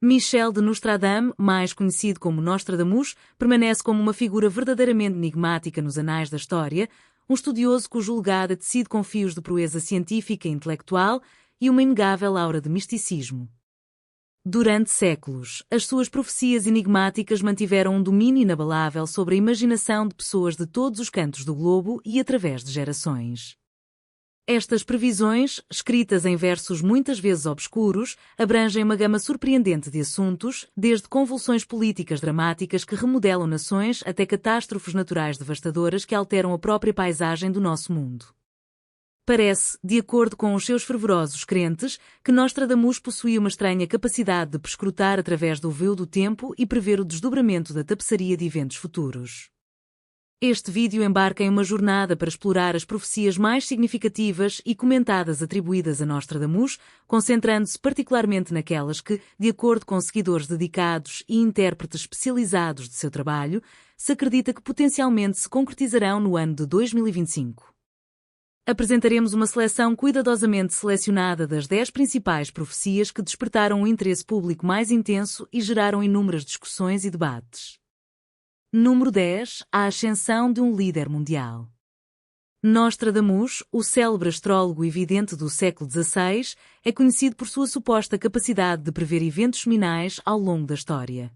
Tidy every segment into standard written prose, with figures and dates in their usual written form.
Michel de Nostradam, mais conhecido como Nostradamus, permanece como uma figura verdadeiramente enigmática nos anais da história, um estudioso cujo legado é tecido com fios de proeza científica e intelectual e uma inegável aura de misticismo. Durante séculos, as suas profecias enigmáticas mantiveram um domínio inabalável sobre a imaginação de pessoas de todos os cantos do globo e através de gerações. Estas previsões, escritas em versos muitas vezes obscuros, abrangem uma gama surpreendente de assuntos, desde convulsões políticas dramáticas que remodelam nações até catástrofes naturais devastadoras que alteram a própria paisagem do nosso mundo. Parece, de acordo com os seus fervorosos crentes, que Nostradamus possuía uma estranha capacidade de perscrutar através do véu do tempo e prever o desdobramento da tapeçaria de eventos futuros. Este vídeo embarca em uma jornada para explorar as profecias mais significativas e comentadas atribuídas a Nostradamus, concentrando-se particularmente naquelas que, de acordo com seguidores dedicados e intérpretes especializados de seu trabalho, se acredita que potencialmente se concretizarão no ano de 2025. Apresentaremos uma seleção cuidadosamente selecionada das 10 principais profecias que despertaram o interesse público mais intenso e geraram inúmeras discussões e debates. Número 10. A ascensão de um líder mundial. Nostradamus, o célebre astrólogo e vidente do século XVI, é conhecido por sua suposta capacidade de prever eventos seminais ao longo da história.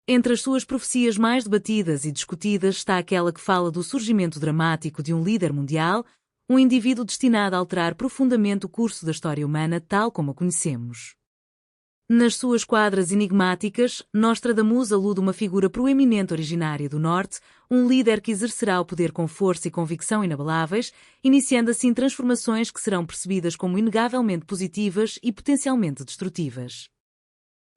Entre as suas profecias mais debatidas e discutidas está aquela que fala do surgimento dramático de um líder mundial, um indivíduo destinado a alterar profundamente o curso da história humana tal como a conhecemos. Nas suas quadras enigmáticas, Nostradamus alude uma figura proeminente originária do Norte, um líder que exercerá o poder com força e convicção inabaláveis, iniciando assim transformações que serão percebidas como inegavelmente positivas e potencialmente destrutivas.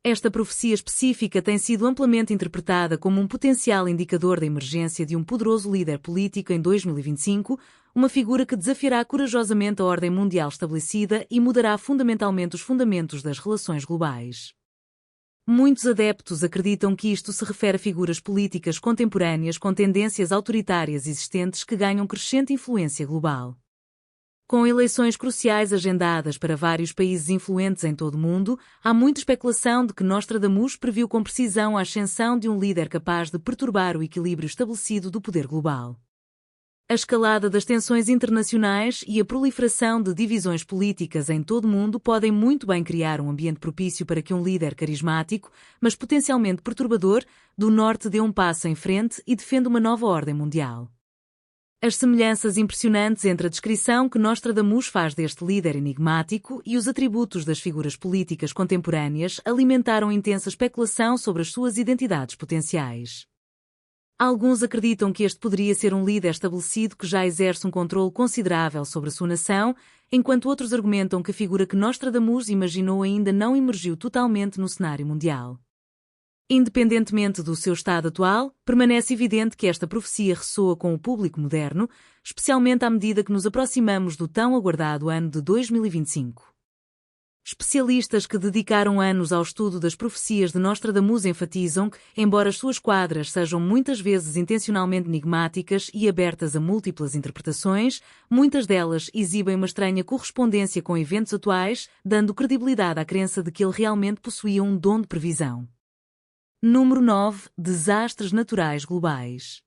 Esta profecia específica tem sido amplamente interpretada como um potencial indicador da emergência de um poderoso líder político em 2025, uma figura que desafiará corajosamente a ordem mundial estabelecida e mudará fundamentalmente os fundamentos das relações globais. Muitos adeptos acreditam que isto se refere a figuras políticas contemporâneas com tendências autoritárias existentes que ganham crescente influência global. Com eleições cruciais agendadas para vários países influentes em todo o mundo, há muita especulação de que Nostradamus previu com precisão a ascensão de um líder capaz de perturbar o equilíbrio estabelecido do poder global. A escalada das tensões internacionais e a proliferação de divisões políticas em todo o mundo podem muito bem criar um ambiente propício para que um líder carismático, mas potencialmente perturbador, do Norte dê um passo em frente e defenda uma nova ordem mundial. As semelhanças impressionantes entre a descrição que Nostradamus faz deste líder enigmático e os atributos das figuras políticas contemporâneas alimentaram intensa especulação sobre as suas identidades potenciais. Alguns acreditam que este poderia ser um líder estabelecido que já exerce um controle considerável sobre a sua nação, enquanto outros argumentam que a figura que Nostradamus imaginou ainda não emergiu totalmente no cenário mundial. Independentemente do seu estado atual, permanece evidente que esta profecia ressoa com o público moderno, especialmente à medida que nos aproximamos do tão aguardado ano de 2025. Especialistas que dedicaram anos ao estudo das profecias de Nostradamus enfatizam que, embora as suas quadras sejam muitas vezes intencionalmente enigmáticas e abertas a múltiplas interpretações, muitas delas exibem uma estranha correspondência com eventos atuais, dando credibilidade à crença de que ele realmente possuía um dom de previsão. Número 9. Desastres naturais globais.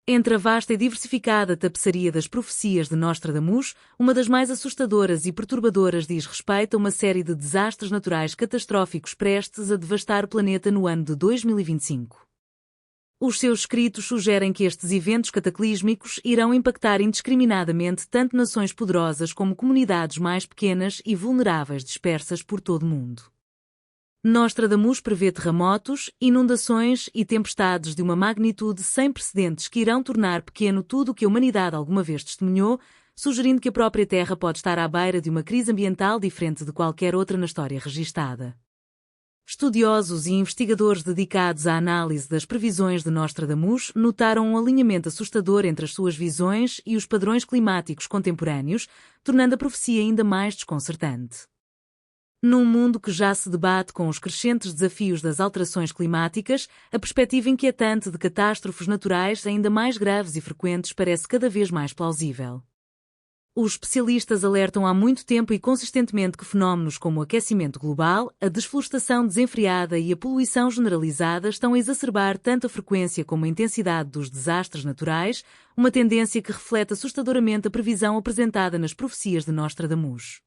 Entre a vasta e diversificada tapeçaria das profecias de Nostradamus, uma das mais assustadoras e perturbadoras diz respeito a uma série de desastres naturais catastróficos prestes a devastar o planeta no ano de 2025. Os seus escritos sugerem que estes eventos cataclísmicos irão impactar indiscriminadamente tanto nações poderosas como comunidades mais pequenas e vulneráveis dispersas por todo o mundo. Nostradamus prevê terremotos, inundações e tempestades de uma magnitude sem precedentes que irão tornar pequeno tudo o que a humanidade alguma vez testemunhou, sugerindo que a própria Terra pode estar à beira de uma crise ambiental diferente de qualquer outra na história registada. Estudiosos e investigadores dedicados à análise das previsões de Nostradamus notaram um alinhamento assustador entre as suas visões e os padrões climáticos contemporâneos, tornando a profecia ainda mais desconcertante. Num mundo que já se debate com os crescentes desafios das alterações climáticas, a perspectiva inquietante de catástrofes naturais ainda mais graves e frequentes parece cada vez mais plausível. Os especialistas alertam há muito tempo e consistentemente que fenómenos como o aquecimento global, a desflorestação desenfreada e a poluição generalizada estão a exacerbar tanto a frequência como a intensidade dos desastres naturais, uma tendência que reflete assustadoramente a previsão apresentada nas profecias de Nostradamus.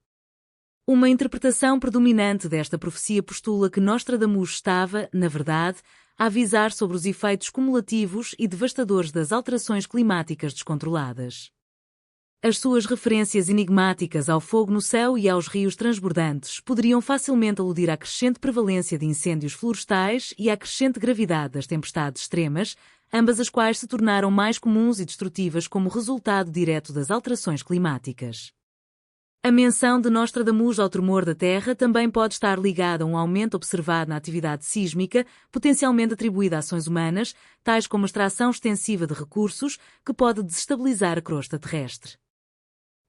Uma interpretação predominante desta profecia postula que Nostradamus estava, na verdade, a avisar sobre os efeitos cumulativos e devastadores das alterações climáticas descontroladas. As suas referências enigmáticas ao fogo no céu e aos rios transbordantes poderiam facilmente aludir à crescente prevalência de incêndios florestais e à crescente gravidade das tempestades extremas, ambas as quais se tornaram mais comuns e destrutivas como resultado direto das alterações climáticas. A menção de Nostradamus ao tremor da Terra também pode estar ligada a um aumento observado na atividade sísmica, potencialmente atribuída a ações humanas, tais como a extração extensiva de recursos, que pode desestabilizar a crosta terrestre.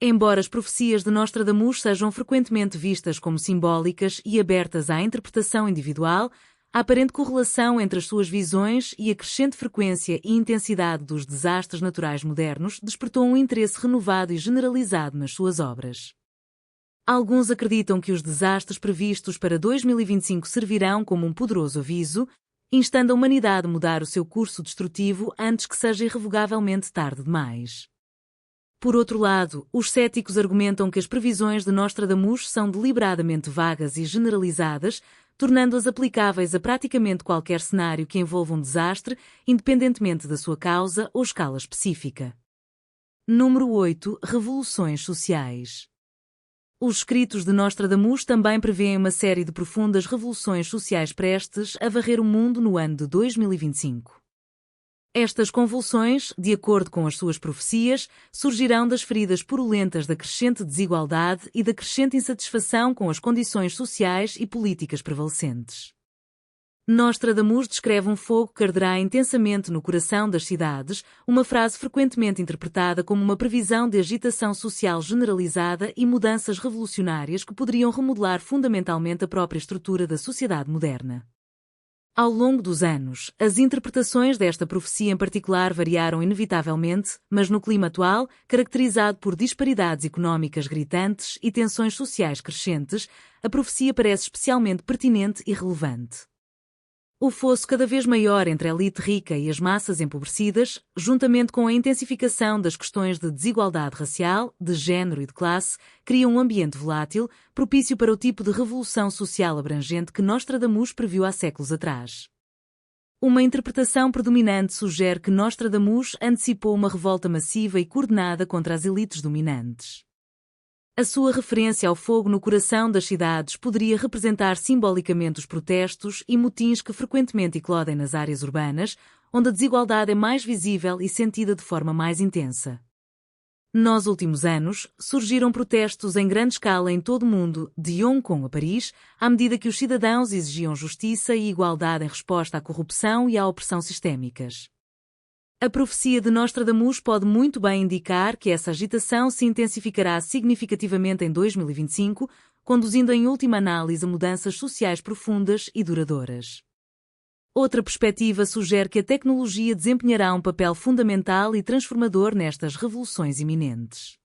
Embora as profecias de Nostradamus sejam frequentemente vistas como simbólicas e abertas à interpretação individual, a aparente correlação entre as suas visões e a crescente frequência e intensidade dos desastres naturais modernos despertou um interesse renovado e generalizado nas suas obras. Alguns acreditam que os desastres previstos para 2025 servirão como um poderoso aviso, instando a humanidade a mudar o seu curso destrutivo antes que seja irrevogavelmente tarde demais. Por outro lado, os céticos argumentam que as previsões de Nostradamus são deliberadamente vagas e generalizadas, tornando-as aplicáveis a praticamente qualquer cenário que envolva um desastre, independentemente da sua causa ou escala específica. Número 8. Revoluções sociais. Os escritos de Nostradamus também prevêem uma série de profundas revoluções sociais prestes a varrer o mundo no ano de 2025. Estas convulsões, de acordo com as suas profecias, surgirão das feridas purulentas da crescente desigualdade e da crescente insatisfação com as condições sociais e políticas prevalecentes. Nostradamus descreve um fogo que arderá intensamente no coração das cidades, uma frase frequentemente interpretada como uma previsão de agitação social generalizada e mudanças revolucionárias que poderiam remodelar fundamentalmente a própria estrutura da sociedade moderna. Ao longo dos anos, as interpretações desta profecia em particular variaram inevitavelmente, mas no clima atual, caracterizado por disparidades económicas gritantes e tensões sociais crescentes, a profecia parece especialmente pertinente e relevante. O fosso cada vez maior entre a elite rica e as massas empobrecidas, juntamente com a intensificação das questões de desigualdade racial, de género e de classe, cria um ambiente volátil, propício para o tipo de revolução social abrangente que Nostradamus previu há séculos atrás. Uma interpretação predominante sugere que Nostradamus antecipou uma revolta massiva e coordenada contra as elites dominantes. A sua referência ao fogo no coração das cidades poderia representar simbolicamente os protestos e motins que frequentemente eclodem nas áreas urbanas, onde a desigualdade é mais visível e sentida de forma mais intensa. Nos últimos anos, surgiram protestos em grande escala em todo o mundo, de Hong Kong a Paris, à medida que os cidadãos exigiam justiça e igualdade em resposta à corrupção e à opressão sistémicas. A profecia de Nostradamus pode muito bem indicar que essa agitação se intensificará significativamente em 2025, conduzindo em última análise a mudanças sociais profundas e duradouras. Outra perspectiva sugere que a tecnologia desempenhará um papel fundamental e transformador nestas revoluções iminentes.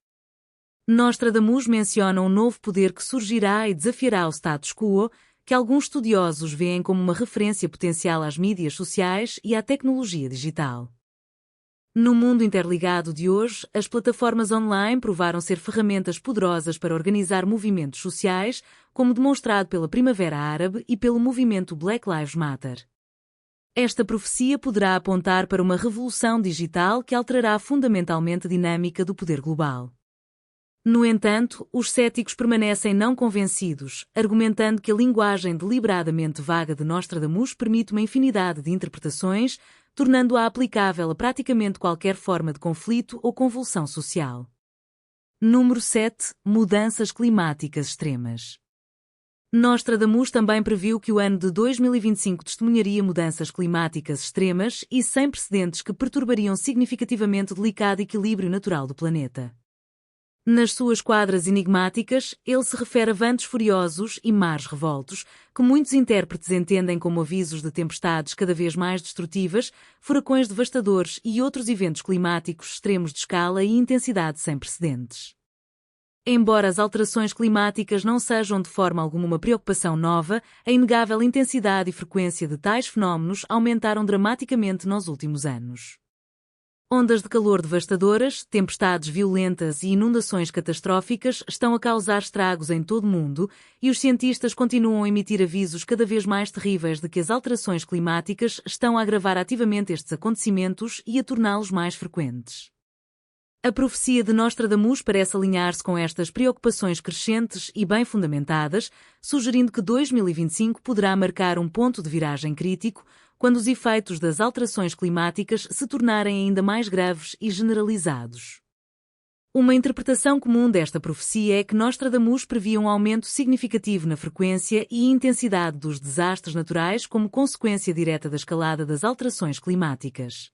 Nostradamus menciona um novo poder que surgirá e desafiará o status quo, que alguns estudiosos veem como uma referência potencial às mídias sociais e à tecnologia digital. No mundo interligado de hoje, as plataformas online provaram ser ferramentas poderosas para organizar movimentos sociais, como demonstrado pela Primavera Árabe e pelo movimento Black Lives Matter. Esta profecia poderá apontar para uma revolução digital que alterará fundamentalmente a dinâmica do poder global. No entanto, os céticos permanecem não convencidos, argumentando que a linguagem deliberadamente vaga de Nostradamus permite uma infinidade de interpretações, tornando-a aplicável a praticamente qualquer forma de conflito ou convulsão social. Número 7. Mudanças climáticas extremas. Nostradamus também previu que o ano de 2025 testemunharia mudanças climáticas extremas e sem precedentes que perturbariam significativamente o delicado equilíbrio natural do planeta. Nas suas quadras enigmáticas, ele se refere a ventos furiosos e mares revoltos, que muitos intérpretes entendem como avisos de tempestades cada vez mais destrutivas, furacões devastadores e outros eventos climáticos extremos de escala e intensidade sem precedentes. Embora as alterações climáticas não sejam de forma alguma uma preocupação nova, a inegável intensidade e frequência de tais fenómenos aumentaram dramaticamente nos últimos anos. Ondas de calor devastadoras, tempestades violentas e inundações catastróficas estão a causar estragos em todo o mundo, e os cientistas continuam a emitir avisos cada vez mais terríveis de que as alterações climáticas estão a agravar ativamente estes acontecimentos e a torná-los mais frequentes. A profecia de Nostradamus parece alinhar-se com estas preocupações crescentes e bem fundamentadas, sugerindo que 2025 poderá marcar um ponto de viragem crítico, quando os efeitos das alterações climáticas se tornarem ainda mais graves e generalizados. Uma interpretação comum desta profecia é que Nostradamus previa um aumento significativo na frequência e intensidade dos desastres naturais como consequência direta da escalada das alterações climáticas.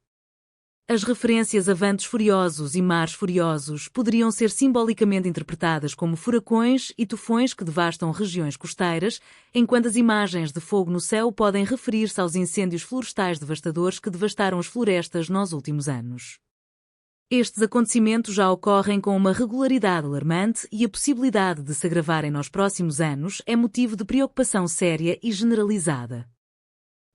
As referências a ventos furiosos e mares furiosos poderiam ser simbolicamente interpretadas como furacões e tufões que devastam regiões costeiras, enquanto as imagens de fogo no céu podem referir-se aos incêndios florestais devastadores que devastaram as florestas nos últimos anos. Estes acontecimentos já ocorrem com uma regularidade alarmante e a possibilidade de se agravarem nos próximos anos é motivo de preocupação séria e generalizada.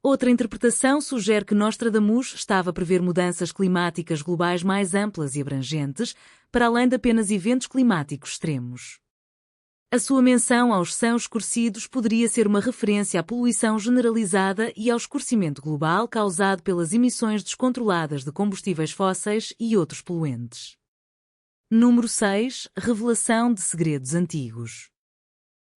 Outra interpretação sugere que Nostradamus estava a prever mudanças climáticas globais mais amplas e abrangentes, para além de apenas eventos climáticos extremos. A sua menção aos céus escurecidos poderia ser uma referência à poluição generalizada e ao escurecimento global causado pelas emissões descontroladas de combustíveis fósseis e outros poluentes. Número 6. Revelação de segredos antigos.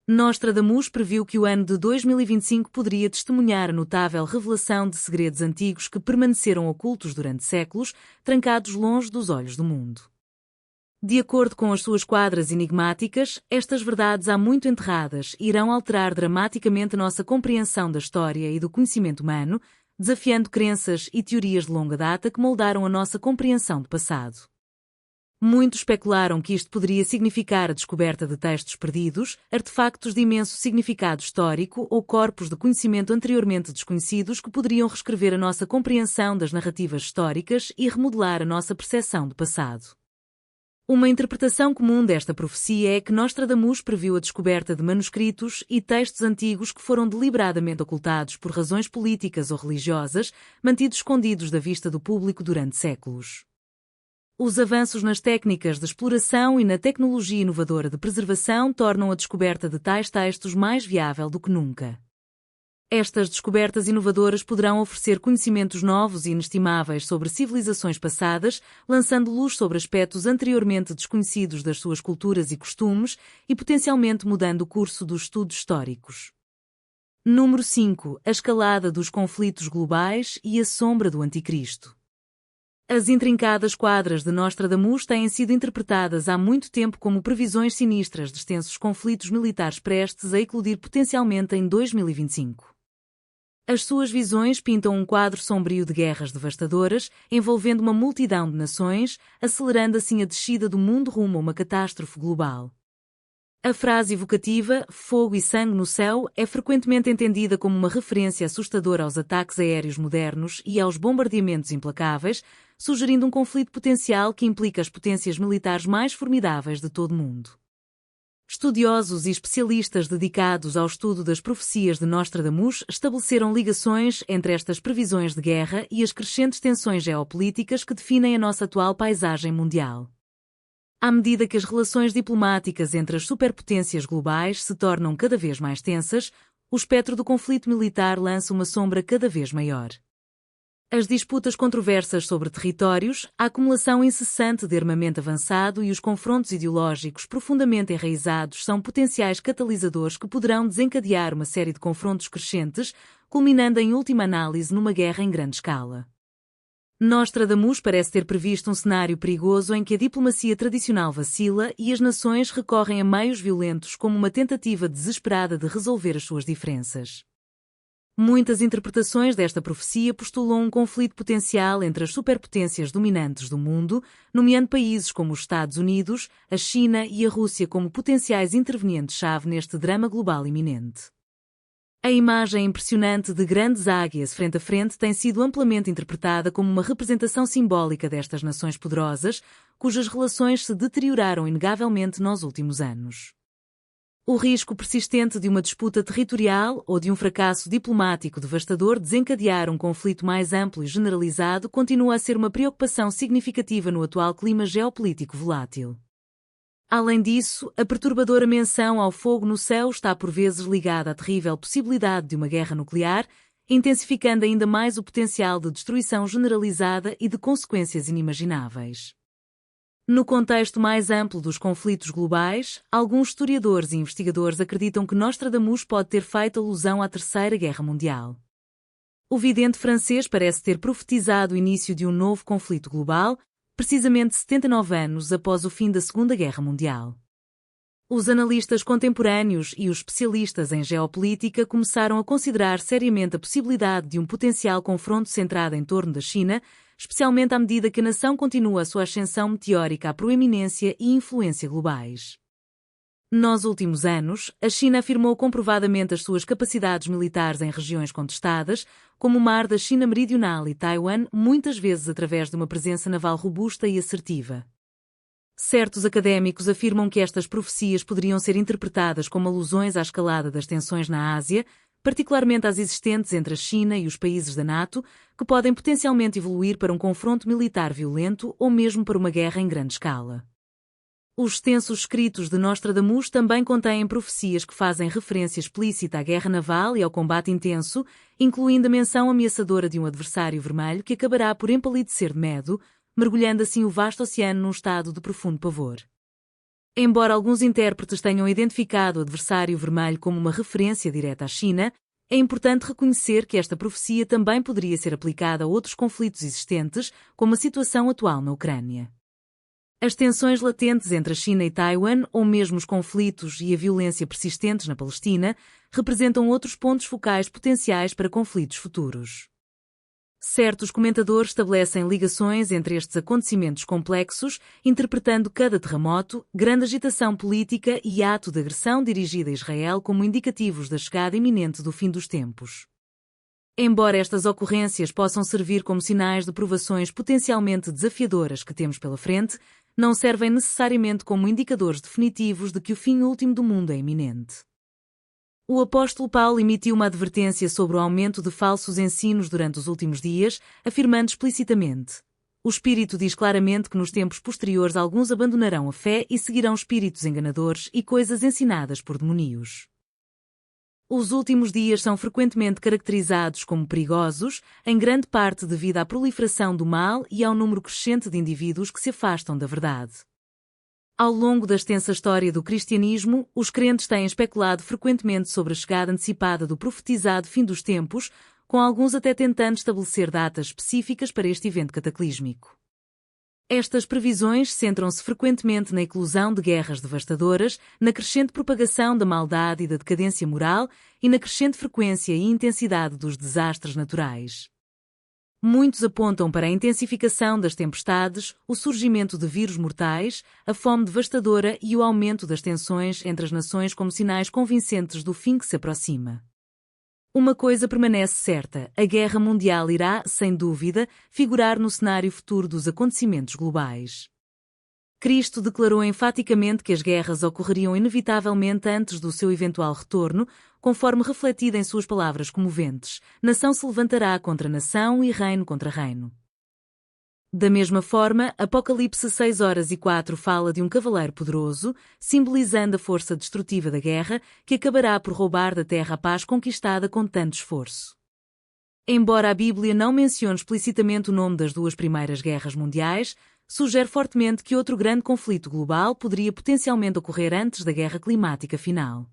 Nostradamus previu que o ano de 2025 poderia testemunhar a notável revelação de segredos antigos que permaneceram ocultos durante séculos, trancados longe dos olhos do mundo. De acordo com as suas quadras enigmáticas, estas verdades há muito enterradas irão alterar dramaticamente a nossa compreensão da história e do conhecimento humano, desafiando crenças e teorias de longa data que moldaram a nossa compreensão do passado. Muitos especularam que isto poderia significar a descoberta de textos perdidos, artefactos de imenso significado histórico ou corpos de conhecimento anteriormente desconhecidos que poderiam reescrever a nossa compreensão das narrativas históricas e remodelar a nossa percepção do passado. Uma interpretação comum desta profecia é que Nostradamus previu a descoberta de manuscritos e textos antigos que foram deliberadamente ocultados por razões políticas ou religiosas, mantidos escondidos da vista do público durante séculos. Os avanços nas técnicas de exploração e na tecnologia inovadora de preservação tornam a descoberta de tais textos mais viável do que nunca. Estas descobertas inovadoras poderão oferecer conhecimentos novos e inestimáveis sobre civilizações passadas, lançando luz sobre aspectos anteriormente desconhecidos das suas culturas e costumes e potencialmente mudando o curso dos estudos históricos. Número 5. A escalada dos conflitos globais e a sombra do Anticristo. As intrincadas quadras de Nostradamus têm sido interpretadas há muito tempo como previsões sinistras de extensos conflitos militares prestes a eclodir potencialmente em 2025. As suas visões pintam um quadro sombrio de guerras devastadoras, envolvendo uma multidão de nações, acelerando assim a descida do mundo rumo a uma catástrofe global. A frase evocativa, fogo e sangue no céu, é frequentemente entendida como uma referência assustadora aos ataques aéreos modernos e aos bombardeamentos implacáveis, sugerindo um conflito potencial que implica as potências militares mais formidáveis de todo o mundo. Estudiosos e especialistas dedicados ao estudo das profecias de Nostradamus estabeleceram ligações entre estas previsões de guerra e as crescentes tensões geopolíticas que definem a nossa atual paisagem mundial. À medida que as relações diplomáticas entre as superpotências globais se tornam cada vez mais tensas, o espectro do conflito militar lança uma sombra cada vez maior. As disputas controversas sobre territórios, a acumulação incessante de armamento avançado e os confrontos ideológicos profundamente enraizados são potenciais catalisadores que poderão desencadear uma série de confrontos crescentes, culminando em última análise numa guerra em grande escala. Nostradamus parece ter previsto um cenário perigoso em que a diplomacia tradicional vacila e as nações recorrem a meios violentos como uma tentativa desesperada de resolver as suas diferenças. Muitas interpretações desta profecia postulam um conflito potencial entre as superpotências dominantes do mundo, nomeando países como os Estados Unidos, a China e a Rússia como potenciais intervenientes-chave neste drama global iminente. A imagem impressionante de grandes águias frente a frente tem sido amplamente interpretada como uma representação simbólica destas nações poderosas, cujas relações se deterioraram inegavelmente nos últimos anos. O risco persistente de uma disputa territorial ou de um fracasso diplomático devastador desencadear um conflito mais amplo e generalizado continua a ser uma preocupação significativa no atual clima geopolítico volátil. Além disso, a perturbadora menção ao fogo no céu está por vezes ligada à terrível possibilidade de uma guerra nuclear, intensificando ainda mais o potencial de destruição generalizada e de consequências inimagináveis. No contexto mais amplo dos conflitos globais, alguns historiadores e investigadores acreditam que Nostradamus pode ter feito alusão à Terceira Guerra Mundial. O vidente francês parece ter profetizado o início de um novo conflito global, precisamente 79 anos após o fim da Segunda Guerra Mundial. Os analistas contemporâneos e os especialistas em geopolítica começaram a considerar seriamente a possibilidade de um potencial confronto centrado em torno da China, especialmente à medida que a nação continua a sua ascensão meteórica à proeminência e influência globais. Nos últimos anos, a China afirmou comprovadamente as suas capacidades militares em regiões contestadas, como o Mar da China Meridional e Taiwan, muitas vezes através de uma presença naval robusta e assertiva. Certos académicos afirmam que estas profecias poderiam ser interpretadas como alusões à escalada das tensões na Ásia, particularmente às existentes entre a China e os países da NATO, que podem potencialmente evoluir para um confronto militar violento ou mesmo para uma guerra em grande escala. Os extensos escritos de Nostradamus também contêm profecias que fazem referência explícita à guerra naval e ao combate intenso, incluindo a menção ameaçadora de um adversário vermelho que acabará por empalidecer de medo, mergulhando assim o vasto oceano num estado de profundo pavor. Embora alguns intérpretes tenham identificado o adversário vermelho como uma referência direta à China, é importante reconhecer que esta profecia também poderia ser aplicada a outros conflitos existentes, como a situação atual na Ucrânia. As tensões latentes entre a China e Taiwan, ou mesmo os conflitos e a violência persistentes na Palestina, representam outros pontos focais potenciais para conflitos futuros. Certos comentadores estabelecem ligações entre estes acontecimentos complexos, interpretando cada terremoto, grande agitação política e ato de agressão dirigida a Israel como indicativos da chegada iminente do fim dos tempos. Embora estas ocorrências possam servir como sinais de provações potencialmente desafiadoras que temos pela frente, não servem necessariamente como indicadores definitivos de que o fim último do mundo é iminente. O apóstolo Paulo emitiu uma advertência sobre o aumento de falsos ensinos durante os últimos dias, afirmando explicitamente: o Espírito diz claramente que nos tempos posteriores alguns abandonarão a fé e seguirão espíritos enganadores e coisas ensinadas por demoníos. Os últimos dias são frequentemente caracterizados como perigosos, em grande parte devido à proliferação do mal e ao número crescente de indivíduos que se afastam da verdade. Ao longo da extensa história do cristianismo, os crentes têm especulado frequentemente sobre a chegada antecipada do profetizado fim dos tempos, com alguns até tentando estabelecer datas específicas para este evento cataclísmico. Estas previsões centram-se frequentemente na eclosão de guerras devastadoras, na crescente propagação da maldade e da decadência moral e na crescente frequência e intensidade dos desastres naturais. Muitos apontam para a intensificação das tempestades, o surgimento de vírus mortais, a fome devastadora e o aumento das tensões entre as nações como sinais convincentes do fim que se aproxima. Uma coisa permanece certa: a guerra mundial irá, sem dúvida, figurar no cenário futuro dos acontecimentos globais. Cristo declarou enfaticamente que as guerras ocorreriam inevitavelmente antes do seu eventual retorno, conforme refletido em suas palavras comoventes: nação se levantará contra nação e reino contra reino. Da mesma forma, Apocalipse 6:04 fala de um cavaleiro poderoso, simbolizando a força destrutiva da guerra, que acabará por roubar da terra a paz conquistada com tanto esforço. Embora a Bíblia não mencione explicitamente o nome das duas primeiras guerras mundiais, sugere fortemente que outro grande conflito global poderia potencialmente ocorrer antes da guerra climática final.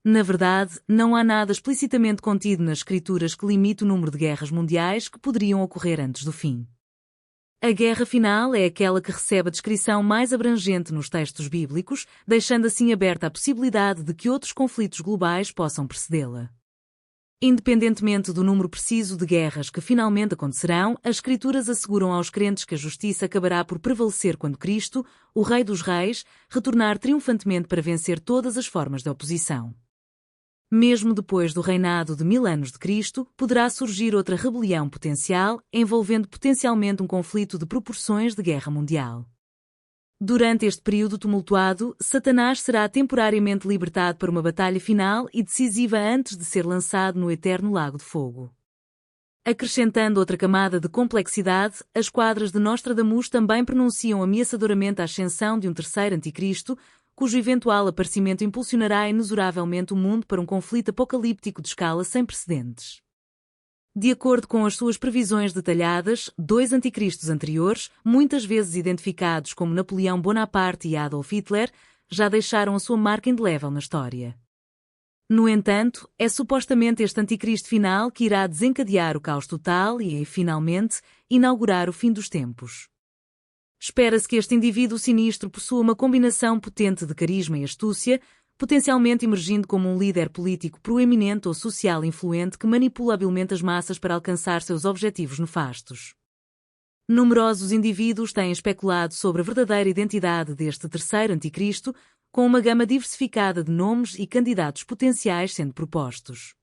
Na verdade, não há nada explicitamente contido nas Escrituras que limite o número de guerras mundiais que poderiam ocorrer antes do fim. A guerra final é aquela que recebe a descrição mais abrangente nos textos bíblicos, deixando assim aberta a possibilidade de que outros conflitos globais possam precedê-la. Independentemente do número preciso de guerras que finalmente acontecerão, as Escrituras asseguram aos crentes que a justiça acabará por prevalecer quando Cristo, o Rei dos Reis, retornar triunfantemente para vencer todas as formas de oposição. Mesmo depois do reinado de 1000 anos de Cristo, poderá surgir outra rebelião potencial, envolvendo potencialmente um conflito de proporções de guerra mundial. Durante este período tumultuado, Satanás será temporariamente libertado para uma batalha final e decisiva antes de ser lançado no eterno lago de fogo. Acrescentando outra camada de complexidade, as quadras de Nostradamus também pronunciam ameaçadoramente a ascensão de um terceiro anticristo, cujo eventual aparecimento impulsionará inexoravelmente o mundo para um conflito apocalíptico de escala sem precedentes. De acordo com as suas previsões detalhadas, 2 anticristos anteriores, muitas vezes identificados como Napoleão Bonaparte e Adolf Hitler, já deixaram a sua marca indelével na história. No entanto, é supostamente este anticristo final que irá desencadear o caos total e, finalmente, inaugurar o fim dos tempos. Espera-se que este indivíduo sinistro possua uma combinação potente de carisma e astúcia, potencialmente emergindo como um líder político proeminente ou social influente que manipula habilmente as massas para alcançar seus objetivos nefastos. Numerosos indivíduos têm especulado sobre a verdadeira identidade deste terceiro anticristo, com uma gama diversificada de nomes e candidatos potenciais sendo propostos.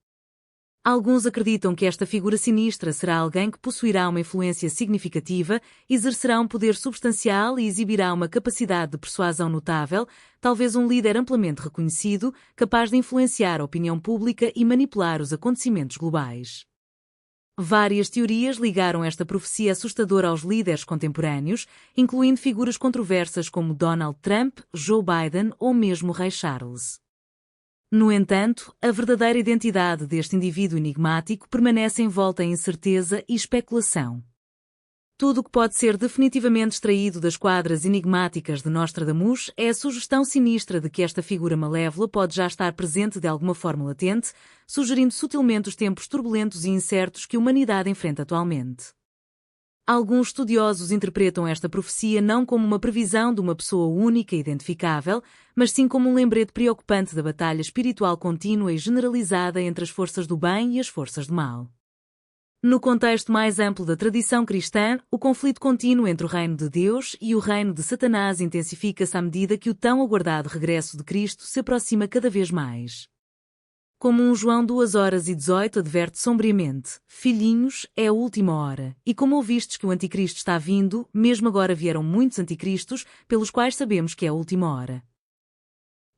Alguns acreditam que esta figura sinistra será alguém que possuirá uma influência significativa, exercerá um poder substancial e exibirá uma capacidade de persuasão notável, talvez um líder amplamente reconhecido, capaz de influenciar a opinião pública e manipular os acontecimentos globais. Várias teorias ligaram esta profecia assustadora aos líderes contemporâneos, incluindo figuras controversas como Donald Trump, Joe Biden ou mesmo o Rei Charles. No entanto, a verdadeira identidade deste indivíduo enigmático permanece envolta em incerteza e especulação. Tudo o que pode ser definitivamente extraído das quadras enigmáticas de Nostradamus é a sugestão sinistra de que esta figura malévola pode já estar presente de alguma forma latente, sugerindo sutilmente os tempos turbulentos e incertos que a humanidade enfrenta atualmente. Alguns estudiosos interpretam esta profecia não como uma previsão de uma pessoa única e identificável, mas sim como um lembrete preocupante da batalha espiritual contínua e generalizada entre as forças do bem e as forças do mal. No contexto mais amplo da tradição cristã, o conflito contínuo entre o reino de Deus e o reino de Satanás intensifica-se à medida que o tão aguardado regresso de Cristo se aproxima cada vez mais. Como 1 João 2:18 adverte sombriamente, filhinhos, é a última hora, e como ouvistes que o anticristo está vindo, mesmo agora vieram muitos anticristos, pelos quais sabemos que é a última hora.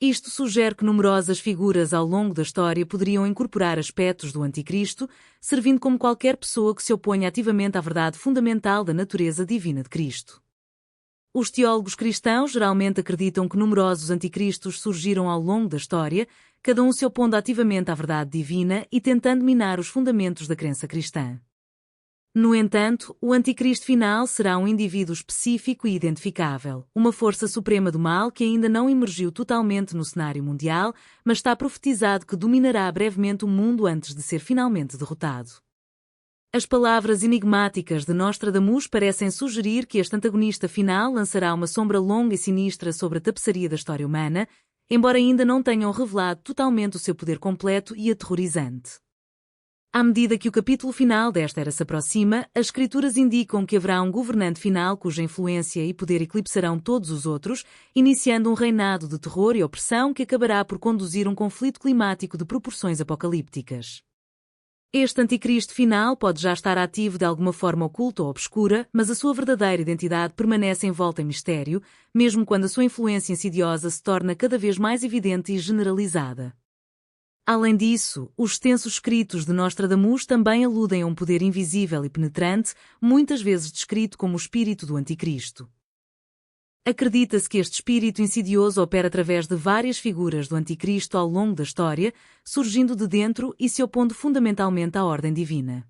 Isto sugere que numerosas figuras ao longo da história poderiam incorporar aspectos do anticristo, servindo como qualquer pessoa que se oponha ativamente à verdade fundamental da natureza divina de Cristo. Os teólogos cristãos geralmente acreditam que numerosos anticristos surgiram ao longo da história, cada um se opondo ativamente à verdade divina e tentando minar os fundamentos da crença cristã. No entanto, o anticristo final será um indivíduo específico e identificável, uma força suprema do mal que ainda não emergiu totalmente no cenário mundial, mas está profetizado que dominará brevemente o mundo antes de ser finalmente derrotado. As palavras enigmáticas de Nostradamus parecem sugerir que este antagonista final lançará uma sombra longa e sinistra sobre a tapeçaria da história humana, embora ainda não tenham revelado totalmente o seu poder completo e aterrorizante. À medida que o capítulo final desta era se aproxima, as escrituras indicam que haverá um governante final cuja influência e poder eclipsarão todos os outros, iniciando um reinado de terror e opressão que acabará por conduzir um conflito climático de proporções apocalípticas. Este anticristo final pode já estar ativo de alguma forma oculta ou obscura, mas a sua verdadeira identidade permanece envolta em mistério, mesmo quando a sua influência insidiosa se torna cada vez mais evidente e generalizada. Além disso, os extensos escritos de Nostradamus também aludem a um poder invisível e penetrante, muitas vezes descrito como o espírito do anticristo. Acredita-se que este espírito insidioso opera através de várias figuras do anticristo ao longo da história, surgindo de dentro e se opondo fundamentalmente à ordem divina.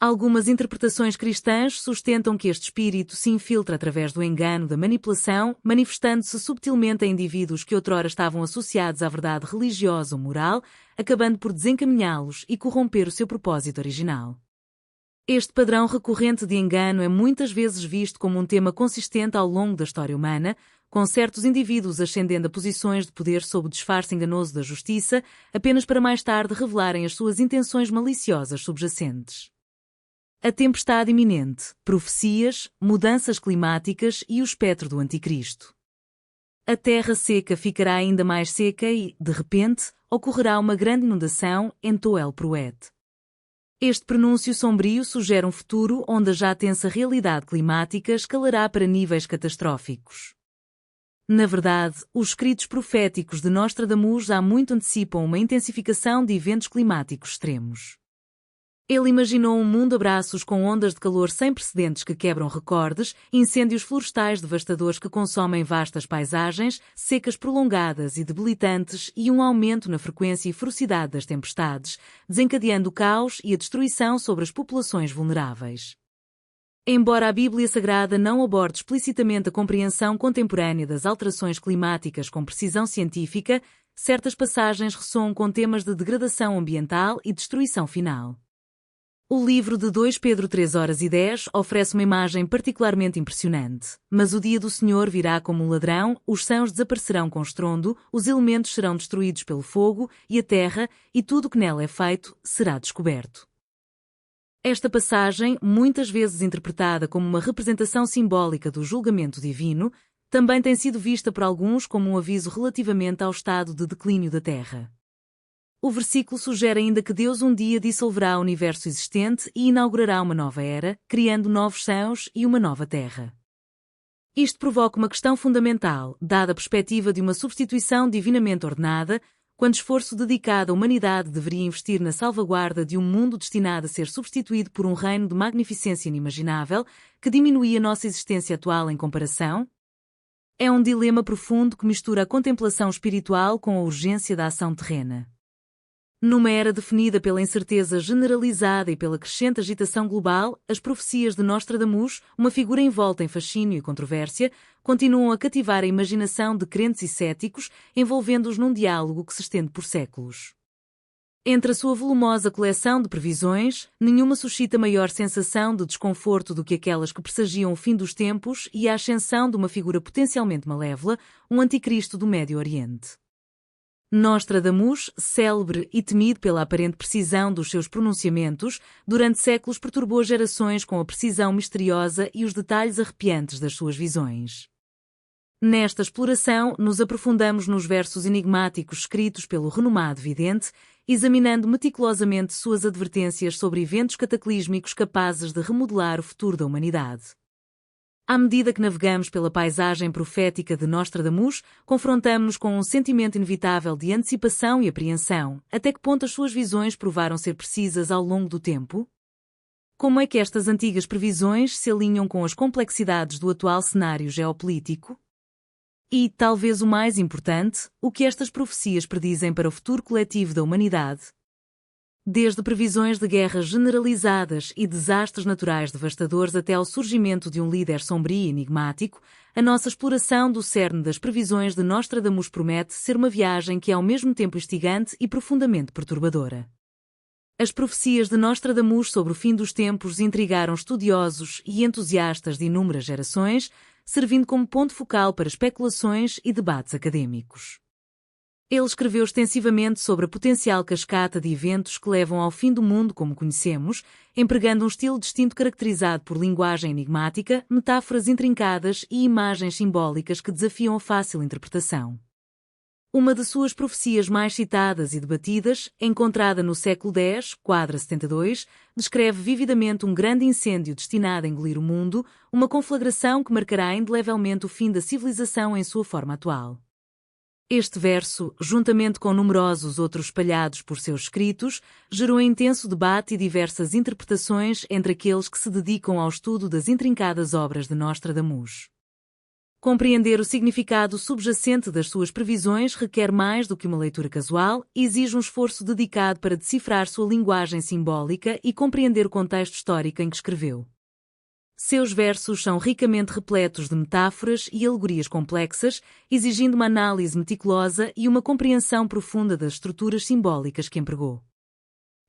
Algumas interpretações cristãs sustentam que este espírito se infiltra através do engano, da manipulação, manifestando-se subtilmente em indivíduos que outrora estavam associados à verdade religiosa ou moral, acabando por desencaminhá-los e corromper o seu propósito original. Este padrão recorrente de engano é muitas vezes visto como um tema consistente ao longo da história humana, com certos indivíduos ascendendo a posições de poder sob o disfarce enganoso da justiça, apenas para mais tarde revelarem as suas intenções maliciosas subjacentes. A tempestade iminente, profecias, mudanças climáticas e o espectro do anticristo. A terra seca ficará ainda mais seca e, de repente, ocorrerá uma grande inundação em Toel Pruet. Este prenúncio sombrio sugere um futuro onde a já tensa realidade climática escalará para níveis catastróficos. Na verdade, os escritos proféticos de Nostradamus há muito antecipam uma intensificação de eventos climáticos extremos. Ele imaginou um mundo a braços com ondas de calor sem precedentes que quebram recordes, incêndios florestais devastadores que consomem vastas paisagens, secas prolongadas e debilitantes e um aumento na frequência e ferocidade das tempestades, desencadeando o caos e a destruição sobre as populações vulneráveis. Embora a Bíblia Sagrada não aborde explicitamente a compreensão contemporânea das alterações climáticas com precisão científica, certas passagens ressoam com temas de degradação ambiental e destruição final. O livro de 2 Pedro 3:10 oferece uma imagem particularmente impressionante. Mas o dia do Senhor virá como um ladrão, os céus desaparecerão com estrondo, os elementos serão destruídos pelo fogo, e a terra, e tudo o que nela é feito, será descoberto. Esta passagem, muitas vezes interpretada como uma representação simbólica do julgamento divino, também tem sido vista por alguns como um aviso relativamente ao estado de declínio da Terra. O versículo sugere ainda que Deus um dia dissolverá o universo existente e inaugurará uma nova era, criando novos céus e uma nova terra. Isto provoca uma questão fundamental, dada a perspectiva de uma substituição divinamente ordenada, quando esforço dedicado à humanidade deveria investir na salvaguarda de um mundo destinado a ser substituído por um reino de magnificência inimaginável, que diminui a nossa existência atual em comparação? É um dilema profundo que mistura a contemplação espiritual com a urgência da ação terrena. Numa era definida pela incerteza generalizada e pela crescente agitação global, as profecias de Nostradamus, uma figura envolta em fascínio e controvérsia, continuam a cativar a imaginação de crentes e céticos, envolvendo-os num diálogo que se estende por séculos. Entre a sua volumosa coleção de previsões, nenhuma suscita maior sensação de desconforto do que aquelas que pressagiam o fim dos tempos e a ascensão de uma figura potencialmente malévola, um anticristo do Médio Oriente. Nostradamus, célebre e temido pela aparente precisão dos seus pronunciamentos, durante séculos perturbou gerações com a precisão misteriosa e os detalhes arrepiantes das suas visões. Nesta exploração, nos aprofundamos nos versos enigmáticos escritos pelo renomado vidente, examinando meticulosamente suas advertências sobre eventos cataclísmicos capazes de remodelar o futuro da humanidade. À medida que navegamos pela paisagem profética de Nostradamus, confrontamos-nos com um sentimento inevitável de antecipação e apreensão, até que ponto as suas visões provaram ser precisas ao longo do tempo? Como é que estas antigas previsões se alinham com as complexidades do atual cenário geopolítico? E, talvez o mais importante, o que estas profecias predizem para o futuro coletivo da humanidade? Desde previsões de guerras generalizadas e desastres naturais devastadores até ao surgimento de um líder sombrio e enigmático, a nossa exploração do cerne das previsões de Nostradamus promete ser uma viagem que é ao mesmo tempo instigante e profundamente perturbadora. As profecias de Nostradamus sobre o fim dos tempos intrigaram estudiosos e entusiastas de inúmeras gerações, servindo como ponto focal para especulações e debates acadêmicos. Ele escreveu extensivamente sobre a potencial cascata de eventos que levam ao fim do mundo como conhecemos, empregando um estilo distinto caracterizado por linguagem enigmática, metáforas intrincadas e imagens simbólicas que desafiam a fácil interpretação. Uma de suas profecias mais citadas e debatidas, encontrada no século X, quadra 72, descreve vividamente um grande incêndio destinado a engolir o mundo, uma conflagração que marcará indelevelmente o fim da civilização em sua forma atual. Este verso, juntamente com numerosos outros espalhados por seus escritos, gerou intenso debate e diversas interpretações entre aqueles que se dedicam ao estudo das intrincadas obras de Nostradamus. Compreender o significado subjacente das suas previsões requer mais do que uma leitura casual e exige um esforço dedicado para decifrar sua linguagem simbólica e compreender o contexto histórico em que escreveu. Seus versos são ricamente repletos de metáforas e alegorias complexas, exigindo uma análise meticulosa e uma compreensão profunda das estruturas simbólicas que empregou.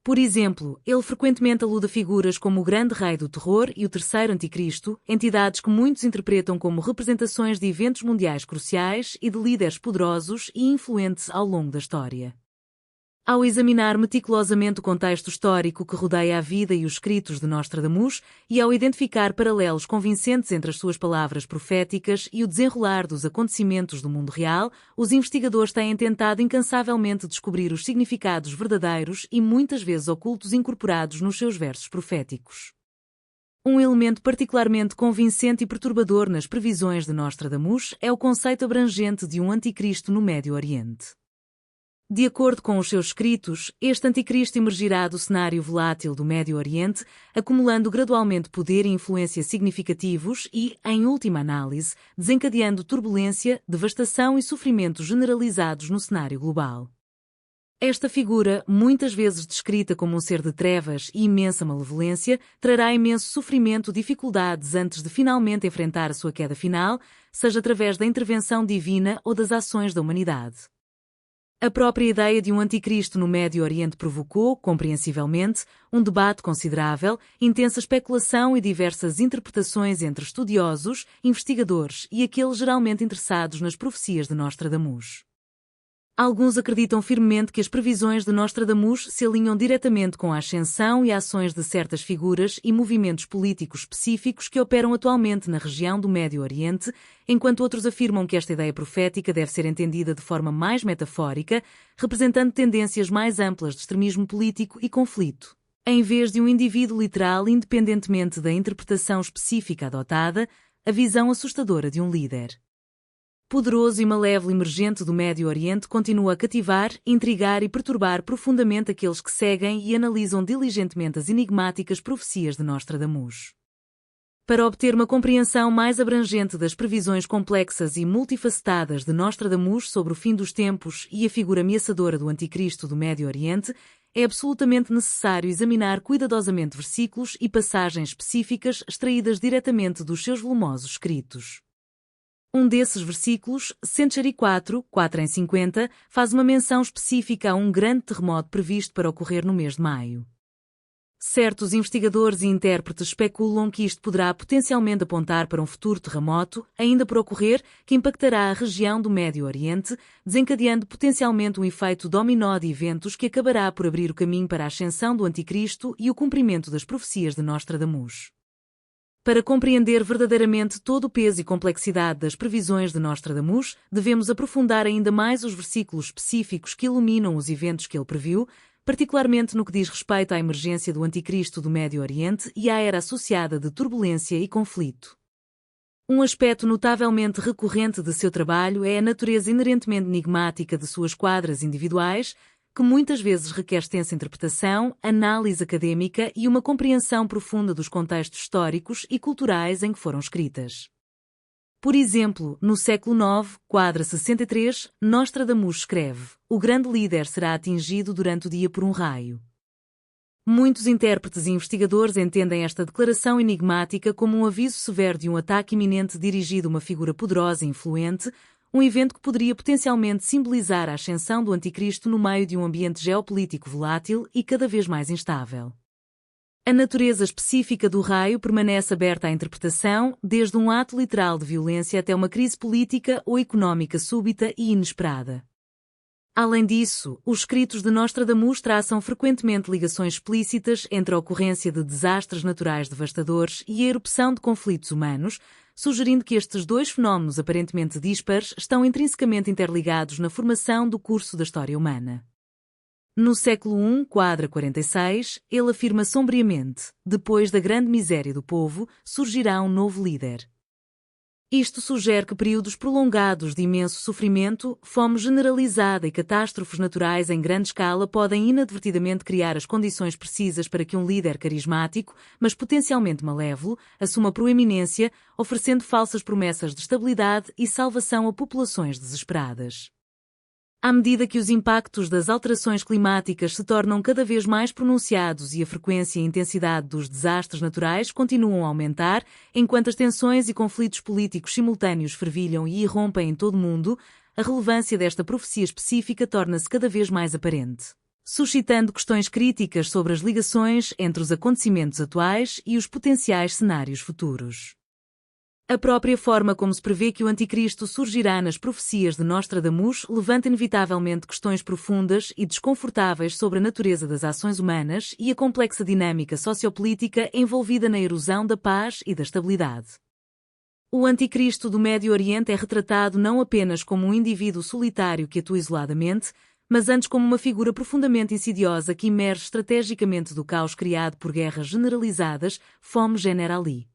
Por exemplo, ele frequentemente alude a figuras como o Grande Rei do Terror e o Terceiro Anticristo, entidades que muitos interpretam como representações de eventos mundiais cruciais e de líderes poderosos e influentes ao longo da história. Ao examinar meticulosamente o contexto histórico que rodeia a vida e os escritos de Nostradamus, e ao identificar paralelos convincentes entre as suas palavras proféticas e o desenrolar dos acontecimentos do mundo real, os investigadores têm tentado incansavelmente descobrir os significados verdadeiros e muitas vezes ocultos incorporados nos seus versos proféticos. Um elemento particularmente convincente e perturbador nas previsões de Nostradamus é o conceito abrangente de um anticristo no Médio Oriente. De acordo com os seus escritos, este anticristo emergirá do cenário volátil do Médio Oriente, acumulando gradualmente poder e influência significativos e, em última análise, desencadeando turbulência, devastação e sofrimento generalizados no cenário global. Esta figura, muitas vezes descrita como um ser de trevas e imensa malevolência, trará imenso sofrimento e dificuldades antes de finalmente enfrentar a sua queda final, seja através da intervenção divina ou das ações da humanidade. A própria ideia de um anticristo no Médio Oriente provocou, compreensivelmente, um debate considerável, intensa especulação e diversas interpretações entre estudiosos, investigadores e aqueles geralmente interessados nas profecias de Nostradamus. Alguns acreditam firmemente que as previsões de Nostradamus se alinham diretamente com a ascensão e ações de certas figuras e movimentos políticos específicos que operam atualmente na região do Médio Oriente, enquanto outros afirmam que esta ideia profética deve ser entendida de forma mais metafórica, representando tendências mais amplas de extremismo político e conflito, em vez de um indivíduo literal independentemente da interpretação específica adotada, a visão assustadora de um líder poderoso e malévolo emergente do Médio Oriente continua a cativar, intrigar e perturbar profundamente aqueles que seguem e analisam diligentemente as enigmáticas profecias de Nostradamus. Para obter uma compreensão mais abrangente das previsões complexas e multifacetadas de Nostradamus sobre o fim dos tempos e a figura ameaçadora do Anticristo do Médio Oriente, é absolutamente necessário examinar cuidadosamente versículos e passagens específicas extraídas diretamente dos seus volumosos escritos. Um desses versículos, Century 4, 4 em 50, faz uma menção específica a um grande terremoto previsto para ocorrer no mês de maio. Certos investigadores e intérpretes especulam que isto poderá potencialmente apontar para um futuro terremoto, ainda por ocorrer, que impactará a região do Médio Oriente, desencadeando potencialmente um efeito dominó de eventos que acabará por abrir o caminho para a ascensão do Anticristo e o cumprimento das profecias de Nostradamus. Para compreender verdadeiramente todo o peso e complexidade das previsões de Nostradamus, devemos aprofundar ainda mais os versículos específicos que iluminam os eventos que ele previu, particularmente no que diz respeito à emergência do Anticristo do Médio Oriente e à era associada de turbulência e conflito. Um aspecto notavelmente recorrente de seu trabalho é a natureza inerentemente enigmática de suas quadras individuais, que muitas vezes requer extensa interpretação, análise acadêmica e uma compreensão profunda dos contextos históricos e culturais em que foram escritas. Por exemplo, no século IX, quadra 63, Nostradamus escreve: "O grande líder será atingido durante o dia por um raio." Muitos intérpretes e investigadores entendem esta declaração enigmática como um aviso severo de um ataque iminente dirigido a uma figura poderosa e influente, um evento que poderia potencialmente simbolizar a ascensão do Anticristo no meio de um ambiente geopolítico volátil e cada vez mais instável. A natureza específica do raio permanece aberta à interpretação, desde um ato literal de violência até uma crise política ou económica súbita e inesperada. Além disso, os escritos de Nostradamus traçam frequentemente ligações explícitas entre a ocorrência de desastres naturais devastadores e a erupção de conflitos humanos, sugerindo que estes dois fenómenos aparentemente dispares estão intrinsecamente interligados na formação do curso da história humana. No século I, quadra 46, ele afirma sombriamente: "Depois da grande miséria do povo, surgirá um novo líder." Isto sugere que períodos prolongados de imenso sofrimento, fome generalizada e catástrofes naturais em grande escala podem inadvertidamente criar as condições precisas para que um líder carismático, mas potencialmente malévolo, assuma proeminência, oferecendo falsas promessas de estabilidade e salvação a populações desesperadas. À medida que os impactos das alterações climáticas se tornam cada vez mais pronunciados e a frequência e intensidade dos desastres naturais continuam a aumentar, enquanto as tensões e conflitos políticos simultâneos fervilham e irrompem em todo o mundo, a relevância desta profecia específica torna-se cada vez mais aparente, suscitando questões críticas sobre as ligações entre os acontecimentos atuais e os potenciais cenários futuros. A própria forma como se prevê que o Anticristo surgirá nas profecias de Nostradamus levanta inevitavelmente questões profundas e desconfortáveis sobre a natureza das ações humanas e a complexa dinâmica sociopolítica envolvida na erosão da paz e da estabilidade. O Anticristo do Médio Oriente é retratado não apenas como um indivíduo solitário que atua isoladamente, mas antes como uma figura profundamente insidiosa que emerge estrategicamente do caos criado por guerras generalizadas, fome generali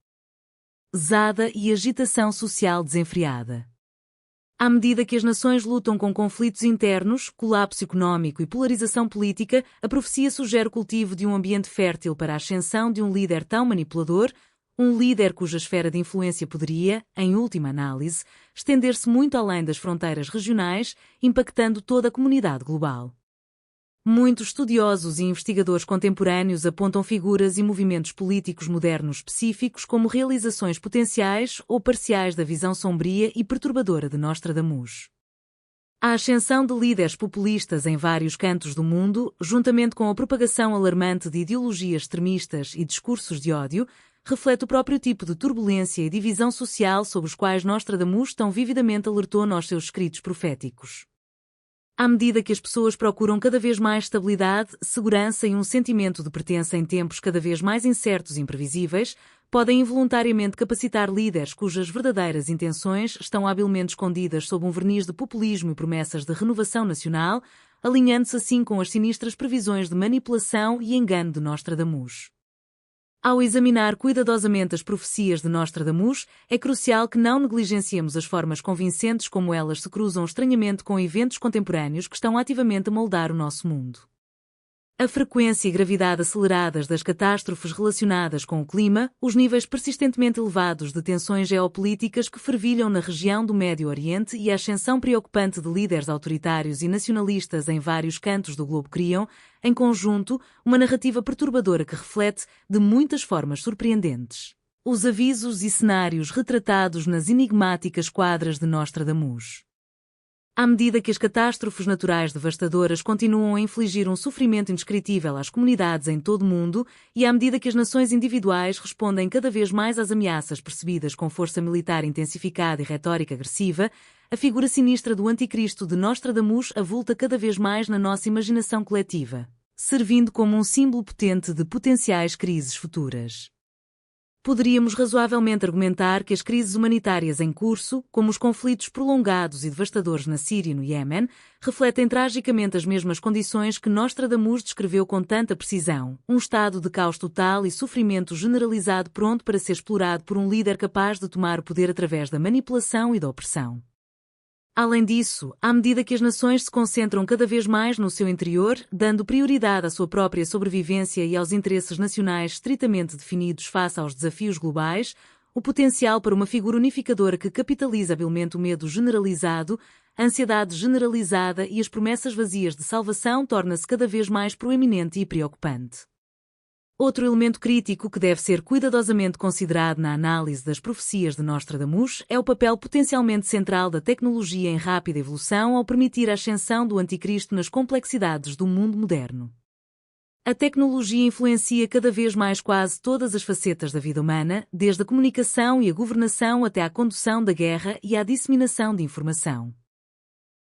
e agitação social desenfreada. À medida que as nações lutam com conflitos internos, colapso económico e polarização política, a profecia sugere o cultivo de um ambiente fértil para a ascensão de um líder tão manipulador, um líder cuja esfera de influência poderia, em última análise, estender-se muito além das fronteiras regionais, impactando toda a comunidade global. Muitos estudiosos e investigadores contemporâneos apontam figuras e movimentos políticos modernos específicos como realizações potenciais ou parciais da visão sombria e perturbadora de Nostradamus. A ascensão de líderes populistas em vários cantos do mundo, juntamente com a propagação alarmante de ideologias extremistas e discursos de ódio, reflete o próprio tipo de turbulência e divisão social sobre os quais Nostradamus tão vividamente alertou nos seus escritos proféticos. À medida que as pessoas procuram cada vez mais estabilidade, segurança e um sentimento de pertença em tempos cada vez mais incertos e imprevisíveis, podem involuntariamente capacitar líderes cujas verdadeiras intenções estão habilmente escondidas sob um verniz de populismo e promessas de renovação nacional, alinhando-se assim com as sinistras previsões de manipulação e engano de Nostradamus. Ao examinar cuidadosamente as profecias de Nostradamus, é crucial que não negligenciemos as formas convincentes como elas se cruzam estranhamente com eventos contemporâneos que estão ativamente a moldar o nosso mundo. A frequência e gravidade aceleradas das catástrofes relacionadas com o clima, os níveis persistentemente elevados de tensões geopolíticas que fervilham na região do Médio Oriente e a ascensão preocupante de líderes autoritários e nacionalistas em vários cantos do globo criam, em conjunto, uma narrativa perturbadora que reflete, de muitas formas surpreendentes, os avisos e cenários retratados nas enigmáticas quadras de Nostradamus. À medida que as catástrofes naturais devastadoras continuam a infligir um sofrimento indescritível às comunidades em todo o mundo e à medida que as nações individuais respondem cada vez mais às ameaças percebidas com força militar intensificada e retórica agressiva, a figura sinistra do Anticristo de Nostradamus avulta cada vez mais na nossa imaginação coletiva, servindo como um símbolo potente de potenciais crises futuras. Poderíamos razoavelmente argumentar que as crises humanitárias em curso, como os conflitos prolongados e devastadores na Síria e no Iémen, refletem tragicamente as mesmas condições que Nostradamus descreveu com tanta precisão, um estado de caos total e sofrimento generalizado pronto para ser explorado por um líder capaz de tomar o poder através da manipulação e da opressão. Além disso, à medida que as nações se concentram cada vez mais no seu interior, dando prioridade à sua própria sobrevivência e aos interesses nacionais estritamente definidos face aos desafios globais, o potencial para uma figura unificadora que capitaliza habilmente o medo generalizado, a ansiedade generalizada e as promessas vazias de salvação torna-se cada vez mais proeminente e preocupante. Outro elemento crítico que deve ser cuidadosamente considerado na análise das profecias de Nostradamus é o papel potencialmente central da tecnologia em rápida evolução ao permitir a ascensão do Anticristo nas complexidades do mundo moderno. A tecnologia influencia cada vez mais quase todas as facetas da vida humana, desde a comunicação e a governação até à condução da guerra e à disseminação de informação.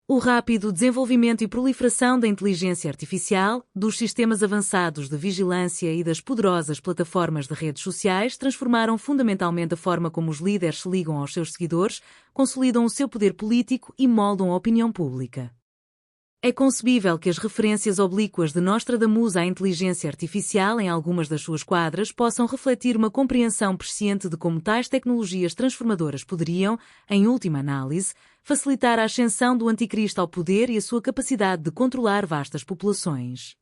O rápido desenvolvimento e proliferação da inteligência artificial, dos sistemas avançados de vigilância e das poderosas plataformas de redes sociais transformaram fundamentalmente a forma como os líderes se ligam aos seus seguidores, consolidam o seu poder político e moldam a opinião pública. É concebível que as referências oblíquas de Nostradamus à inteligência artificial em algumas das suas quadras possam refletir uma compreensão presciente de como tais tecnologias transformadoras poderiam, em última análise, facilitar a ascensão do Anticristo ao poder e a sua capacidade de controlar vastas populações.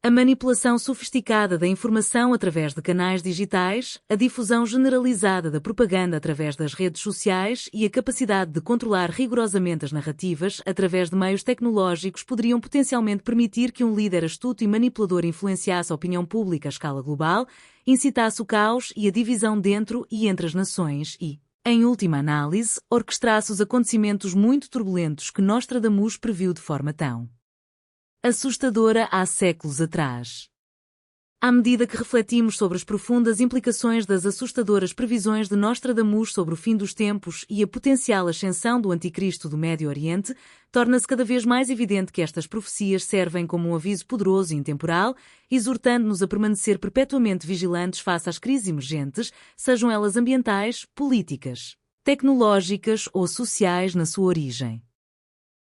A manipulação sofisticada da informação através de canais digitais, a difusão generalizada da propaganda através das redes sociais e a capacidade de controlar rigorosamente as narrativas através de meios tecnológicos poderiam potencialmente permitir que um líder astuto e manipulador influenciasse a opinião pública à escala global, incitasse o caos e a divisão dentro e entre as nações e, em última análise, orquestrasse os acontecimentos muito turbulentos que Nostradamus previu de forma tão assustadora há séculos atrás. À medida que refletimos sobre as profundas implicações das assustadoras previsões de Nostradamus sobre o fim dos tempos e a potencial ascensão do Anticristo do Médio Oriente, torna-se cada vez mais evidente que estas profecias servem como um aviso poderoso e intemporal, exortando-nos a permanecer perpetuamente vigilantes face às crises emergentes, sejam elas ambientais, políticas, tecnológicas ou sociais na sua origem.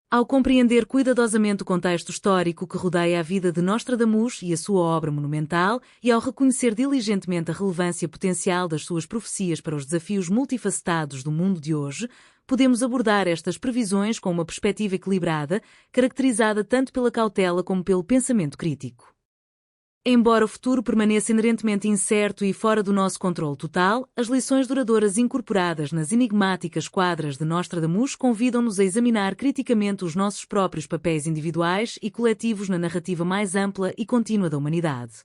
Ao compreender cuidadosamente o contexto histórico que rodeia a vida de Nostradamus e a sua obra monumental, e ao reconhecer diligentemente a relevância potencial das suas profecias para os desafios multifacetados do mundo de hoje, podemos abordar estas previsões com uma perspectiva equilibrada, caracterizada tanto pela cautela como pelo pensamento crítico. Embora o futuro permaneça inerentemente incerto e fora do nosso controle total, as lições duradouras incorporadas nas enigmáticas quadras de Nostradamus convidam-nos a examinar criticamente os nossos próprios papéis individuais e coletivos na narrativa mais ampla e contínua da humanidade.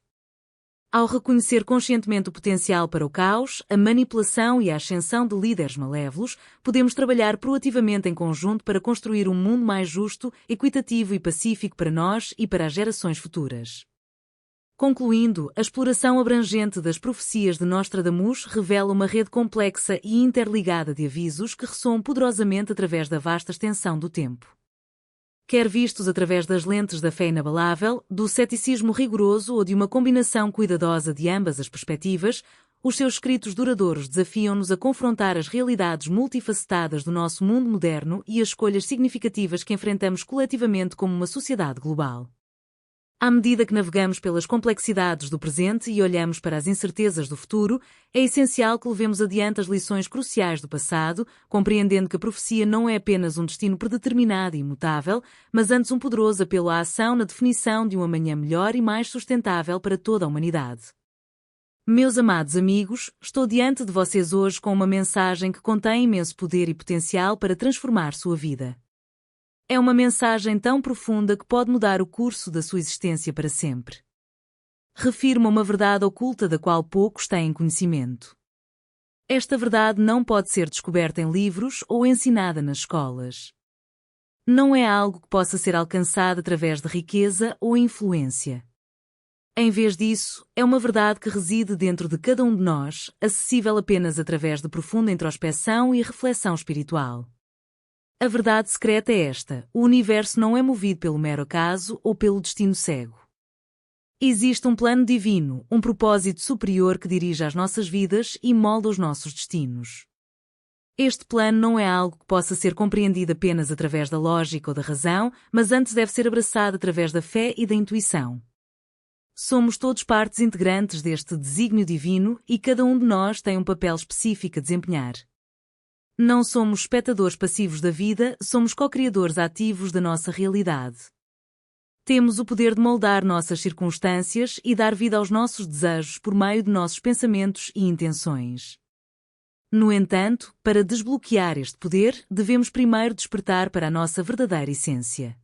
Ao reconhecer conscientemente o potencial para o caos, a manipulação e a ascensão de líderes malévolos, podemos trabalhar proativamente em conjunto para construir um mundo mais justo, equitativo e pacífico para nós e para as gerações futuras. Concluindo, a exploração abrangente das profecias de Nostradamus revela uma rede complexa e interligada de avisos que ressoam poderosamente através da vasta extensão do tempo. Quer vistos através das lentes da fé inabalável, do ceticismo rigoroso ou de uma combinação cuidadosa de ambas as perspectivas, os seus escritos duradouros desafiam-nos a confrontar as realidades multifacetadas do nosso mundo moderno e as escolhas significativas que enfrentamos coletivamente como uma sociedade global. À medida que navegamos pelas complexidades do presente e olhamos para as incertezas do futuro, é essencial que levemos adiante as lições cruciais do passado, compreendendo que a profecia não é apenas um destino predeterminado e imutável, mas antes um poderoso apelo à ação na definição de um amanhã melhor e mais sustentável para toda a humanidade. Meus amados amigos, estou diante de vocês hoje com uma mensagem que contém imenso poder e potencial para transformar sua vida. É uma mensagem tão profunda que pode mudar o curso da sua existência para sempre. Refirma uma verdade oculta da qual poucos têm conhecimento. Esta verdade não pode ser descoberta em livros ou ensinada nas escolas. Não é algo que possa ser alcançado através de riqueza ou influência. Em vez disso, é uma verdade que reside dentro de cada um de nós, acessível apenas através de profunda introspeção e reflexão espiritual. A verdade secreta é esta: o universo não é movido pelo mero acaso ou pelo destino cego. Existe um plano divino, um propósito superior que dirige as nossas vidas e molda os nossos destinos. Este plano não é algo que possa ser compreendido apenas através da lógica ou da razão, mas antes deve ser abraçado através da fé e da intuição. Somos todos partes integrantes deste desígnio divino e cada um de nós tem um papel específico a desempenhar. Não somos espectadores passivos da vida, somos co-criadores ativos da nossa realidade. Temos o poder de moldar nossas circunstâncias e dar vida aos nossos desejos por meio de nossos pensamentos e intenções. No entanto, para desbloquear este poder, devemos primeiro despertar para a nossa verdadeira essência.